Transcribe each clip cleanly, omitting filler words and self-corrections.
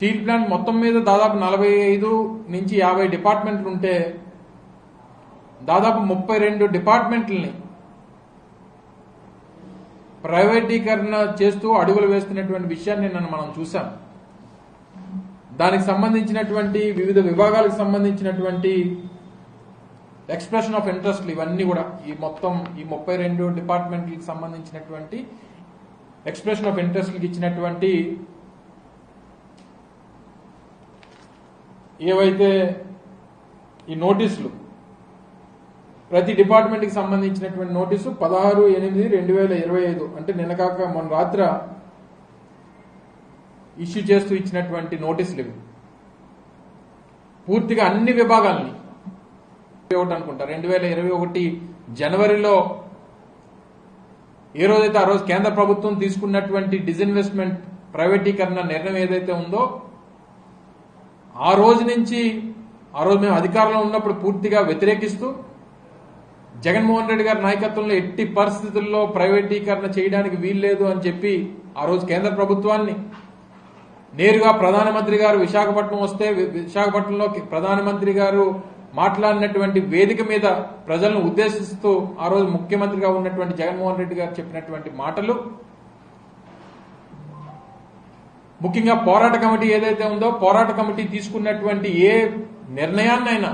Steel plant మొత్తం మీద దాదాపు 45 నుంచి 50 డిపార్ట్మెంట్లు ఉంటే దాదాపు 32 డిపార్ట్మెంట్లని ప్రైవేటీకరణ చేస్తూ అడుగులు వేస్తున్నటువంటి విషయాన్ని మనం చూసాం. దానికి సంబంధించినటువంటి వివిధ విభాగాలకు సంబంధించినటువంటి ఎక్స్ప్రెషన్ ఆఫ్ ఇంట్రెస్ట్లు ఇవన్నీ కూడా ఈ 32 డిపార్ట్మెంట్లకు సంబంధించినటువంటి ఎక్స్ప్రెషన్ ఆఫ్ ఇంట్రెస్ట్లకు ఇచ్చినటువంటి ఏవైతే ఈ నోటీసులు ప్రతి డిపార్ట్మెంట్కి సంబంధించినటువంటి నోటీసు 16/8/2025 అంటే నిన్న కాక మొన్న రాత్ర ఇష్యూ చేస్తూ ఇచ్చినటువంటి నోటీసులు ఇవి పూర్తిగా అన్ని విభాగాల్ని అనుకుంటా 2021 జనవరిలో ఏ రోజైతే ఆ రోజు కేంద్ర ప్రభుత్వం తీసుకున్నటువంటి డిజిన్వెస్ట్మెంట్ ప్రైవేటీకరణ నిర్ణయం ఏదైతే ఉందో ఆ రోజు నుంచి ఆ రోజు మేము అధికారంలో ఉన్నప్పుడు పూర్తిగా వ్యతిరేకిస్తూ జగన్మోహన్ రెడ్డి గారి నాయకత్వంలో ఎట్టి పరిస్థితుల్లో ప్రైవేటీకరణ చేయడానికి వీల్లేదు అని చెప్పి ఆ రోజు కేంద్ర ప్రభుత్వాన్ని నేరుగా ప్రధానమంత్రి గారు విశాఖపట్నం వస్తే విశాఖపట్నంలో ప్రధానమంత్రి గారు మాట్లాడినటువంటి వేదిక మీద ప్రజలను ఉద్దేశిస్తూ ఆ రోజు ముఖ్యమంత్రిగా ఉన్నటువంటి జగన్మోహన్ రెడ్డి గారు చెప్పినటువంటి మాటలు ముఖ్యంగా పోరాట కమిటీ ఏదైతే ఉందో పోరాట కమిటీ తీసుకున్నటువంటి ఏ నిర్ణయాన్నైనా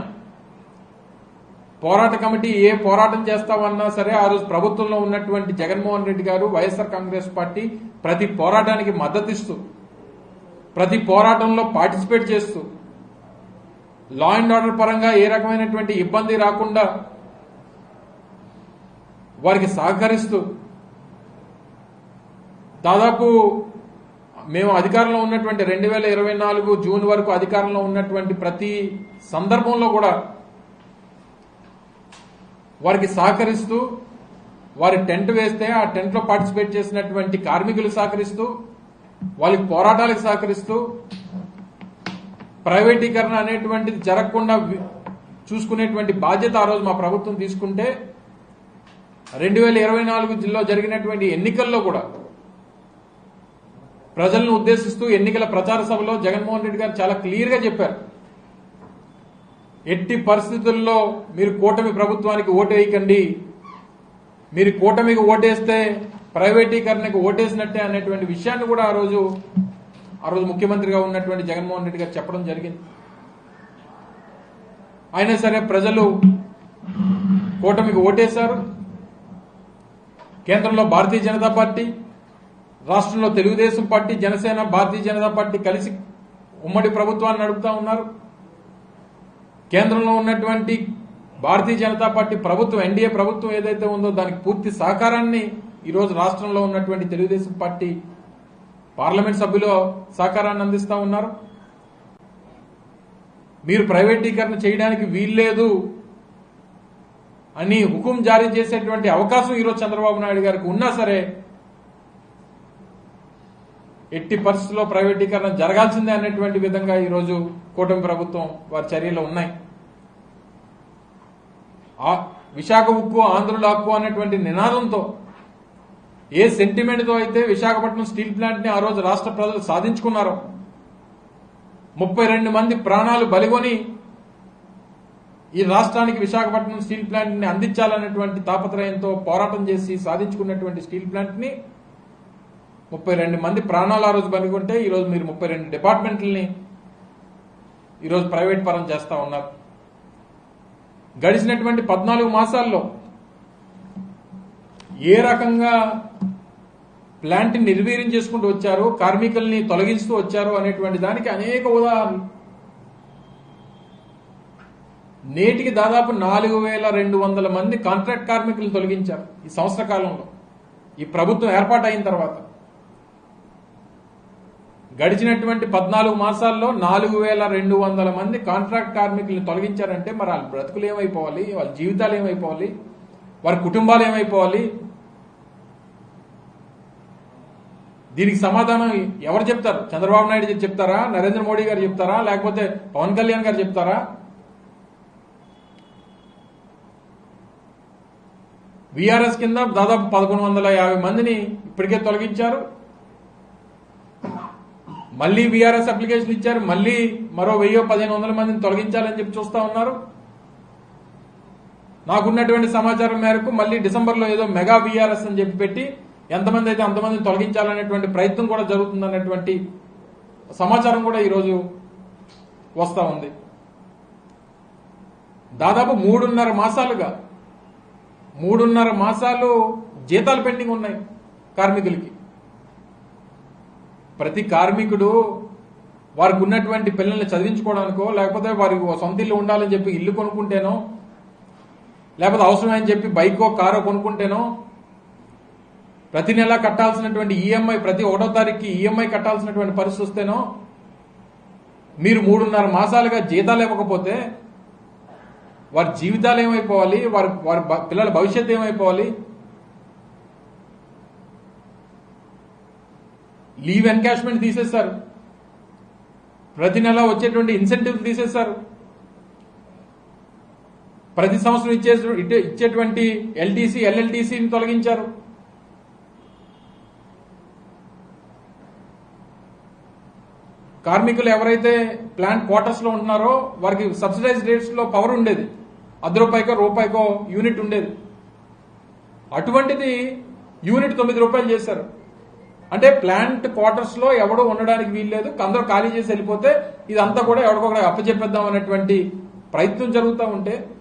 పోరాట కమిటీ ఏ పోరాటం చేస్తామన్నా సరే ఆ రోజు ప్రభుత్వంలో ఉన్నటువంటి జగన్మోహన్ రెడ్డి గారు వైఎస్ఆర్ కాంగ్రెస్ పార్టీ ప్రతి పోరాటానికి మద్దతిస్తూ ప్రతి పోరాటంలో పార్టిసిపేట్ చేస్తూ లా అండ్ ఆర్డర్ పరంగా ఏ రకమైనటువంటి ఇబ్బంది రాకుండా వారికి సహకరిస్తూ దాదాపు మేము అధికారంలో ఉన్నటువంటి 2024 జూన్ వరకు అధికారంలో ఉన్నటువంటి ప్రతి సందర్భంలో కూడా వారికి సహకరిస్తూ వారి టెంట్ వేస్తే ఆ టెంట్ లో పార్టిసిపేట్ చేసినటువంటి కార్మికులు సహకరిస్తూ వాళ్ళకి పోరాటాలకు సహకరిస్తూ ప్రైవేటీకరణ అనేటువంటిది జరగకుండా చూసుకునేటువంటి బాధ్యత ఆ రోజు మా ప్రభుత్వం తీసుకుంటే 2024లో జరిగినటువంటి ఎన్నికల్లో కూడా ప్రజలను ఉద్దేశిస్తూ ఎన్నికల ప్రచార సభలో జగన్మోహన్ రెడ్డి గారు చాలా క్లియర్ గా చెప్పారు, ఎట్టి పరిస్థితుల్లో మీరు కూటమి ప్రభుత్వానికి ఓటు వేయకండి, మీరు కూటమికి ఓటేస్తే ప్రైవేటీకరణకు ఓటేసినట్టే అనేటువంటి విషయాన్ని కూడా ఆ రోజు ముఖ్యమంత్రిగా ఉన్నటువంటి జగన్మోహన్ రెడ్డి గారు చెప్పడం జరిగింది. అయినా సరే ప్రజలు కూటమికి ఓటేశారు. కేంద్రంలో భారతీయ జనతా పార్టీ, రాష్ట్రంలో తెలుగుదేశం పార్టీ, జనసేన, భారతీయ జనతా పార్టీ కలిసి ఉమ్మడి ప్రభుత్వాన్ని నడుపుతా ఉన్నారు. కేంద్రంలో ఉన్నటువంటి భారతీయ జనతా పార్టీ ప్రభుత్వం ఎన్డీఏ ప్రభుత్వం ఏదైతే ఉందో దానికి పూర్తి సహకారాన్ని ఈరోజు రాష్ట్రంలో ఉన్నటువంటి తెలుగుదేశం పార్టీ పార్లమెంట్ సభ్యులు సహకారాన్ని అందిస్తా ఉన్నారు. మీరు ప్రైవేటీకరణ చేయడానికి వీల్లేదు అని హుకుం జారీ చేసేటువంటి అవకాశం ఈరోజు చంద్రబాబు నాయుడు గారికి ఉన్నా సరే ఎట్టి పరిస్థితుల్లో ప్రైవేటీకరణ జరగాల్సిందే అనేటువంటి విధంగా ఈరోజు కూటమి ప్రభుత్వం వారి చర్యలు ఉన్నాయి. విశాఖ ఉక్కు ఆంధ్రుల హక్కు అనేటువంటి నినాదంతో ఏ సెంటిమెంట్తో అయితే విశాఖపట్నం స్టీల్ ప్లాంట్ ని ఆ రోజు రాష్ట్ర ప్రజలు సాధించుకున్నారో 32 మంది ప్రాణాలు బలిగొని ఈ రాష్ట్రానికి విశాఖపట్నం స్టీల్ ప్లాంట్ ని అందించాలనేటువంటి తాపత్రయంతో పోరాటం చేసి సాధించుకున్నటువంటి స్టీల్ ప్లాంట్ ని 32 మంది ప్రాణాలు ఆ రోజు బలిగొంటే ఈరోజు మీరు 32 డిపార్ట్మెంట్లని ఈరోజు ప్రైవేట్ పరం చేస్తా ఉన్నారు. గడిచినటువంటి 14 మాసాల్లో ఏ రకంగా ప్లాంట్ నిర్వీర్యం చేసుకుంటూ వచ్చారు, కార్మికుల్ని తొలగిస్తూ వచ్చారు అనేటువంటి దానికి అనేక ఉదాహరణలు. నేటికి దాదాపు 4200 మంది కాంట్రాక్ట్ కార్మికులను తొలగించారు ఈ సంవత్సర కాలంలో. ఈ ప్రభుత్వం ఏర్పాటు అయిన తర్వాత గడిచినటువంటి 14 మాసాల్లో 4200 మంది కాంట్రాక్ట్ కార్మికులను తొలగించారంటే మరి వాళ్ళ బ్రతుకులు ఏమైపోవాలి, వాళ్ళ జీవితాలు ఏమైపోవాలి, వారి కుటుంబాలు ఏమైపోవాలి? దీనికి సమాధానం ఎవరు చెప్తారు? చంద్రబాబు నాయుడు చెప్తారా, నరేంద్ర మోడీ గారు చెప్తారా, లేకపోతే పవన్ కళ్యాణ్ గారు చెప్తారా? వీఆర్ఎస్ కింద దాదాపు 1150 మందిని ఇప్పటికే తొలగించారు. మళ్ళీ వీఆర్ఎస్ అప్లికేషన్ ఇచ్చారు, మళ్ళీ మరో 1000-1500 మందిని తొలగించాలని చెప్పి చూస్తా ఉన్నారు. నాకున్నటువంటి సమాచారం మేరకు మళ్ళీ డిసెంబర్లో ఏదో మెగా వీఆర్ఎస్ అని చెప్పి పెట్టి ఎంతమంది అయితే అంతమందిని తొలగించాలనేటువంటి ప్రయత్నం కూడా జరుగుతుందనేటువంటి సమాచారం కూడా ఈరోజు వస్తా ఉంది. దాదాపు 3.5 మాసాలు జీతాలు పెండింగ్ ఉన్నాయి కార్మికులకి. ప్రతి కార్మికుడు వారికి ఉన్నటువంటి పిల్లల్ని చదివించుకోవడానికో, లేకపోతే వారికి సొంత ఇల్లు ఉండాలని చెప్పి ఇల్లు కొనుక్కుంటేనో, లేకపోతే అవసరమని చెప్పి బైకో కారో కొనుక్కుంటేనో, ప్రతి నెల కట్టాల్సినటువంటి ఈఎంఐ, ప్రతి 1వ తారీఖుకి ఈఎంఐ కట్టాల్సినటువంటి పరిస్థితి వస్తేనో మీరు 3.5 మాసాలుగా జీతాలు ఇవ్వకపోతే వారి జీవితాలు ఏమైపోవాలి, వారి పిల్లల భవిష్యత్తు ఏమైపోవాలి? లీవ్ ఎన్కాష్మెంట్ తీసేశారు, ప్రతి నెల వచ్చేటువంటి ఇన్సెంటివ్ తీసేశారు, ప్రతి సంవత్సరం ఇచ్చేటువంటి ఎల్టీసీ ఎల్ఎల్టీసీని తొలగించారు. కార్మికులు ఎవరైతే ప్లాంట్ క్వార్టర్స్ లో ఉంటున్నారో వారికి సబ్సిడైజ్డ్ రేట్స్ లో పవర్ ఉండేది, ₹1 యూనిట్ ఉండేది. అటువంటిది యూనిట్ ₹9 చేశారు. అంటే ప్లాంట్ క్వార్టర్స్ లో ఎవడో ఉండడానికి వీల్లేదు, అందరూ ఖాళీ చేసి వెళ్ళిపోతే ఇదంతా కూడా ఎవరికొకరికి అప్పచెప్పేద్దాం అనేటువంటి ప్రయత్నం జరుగుతూ ఉంటే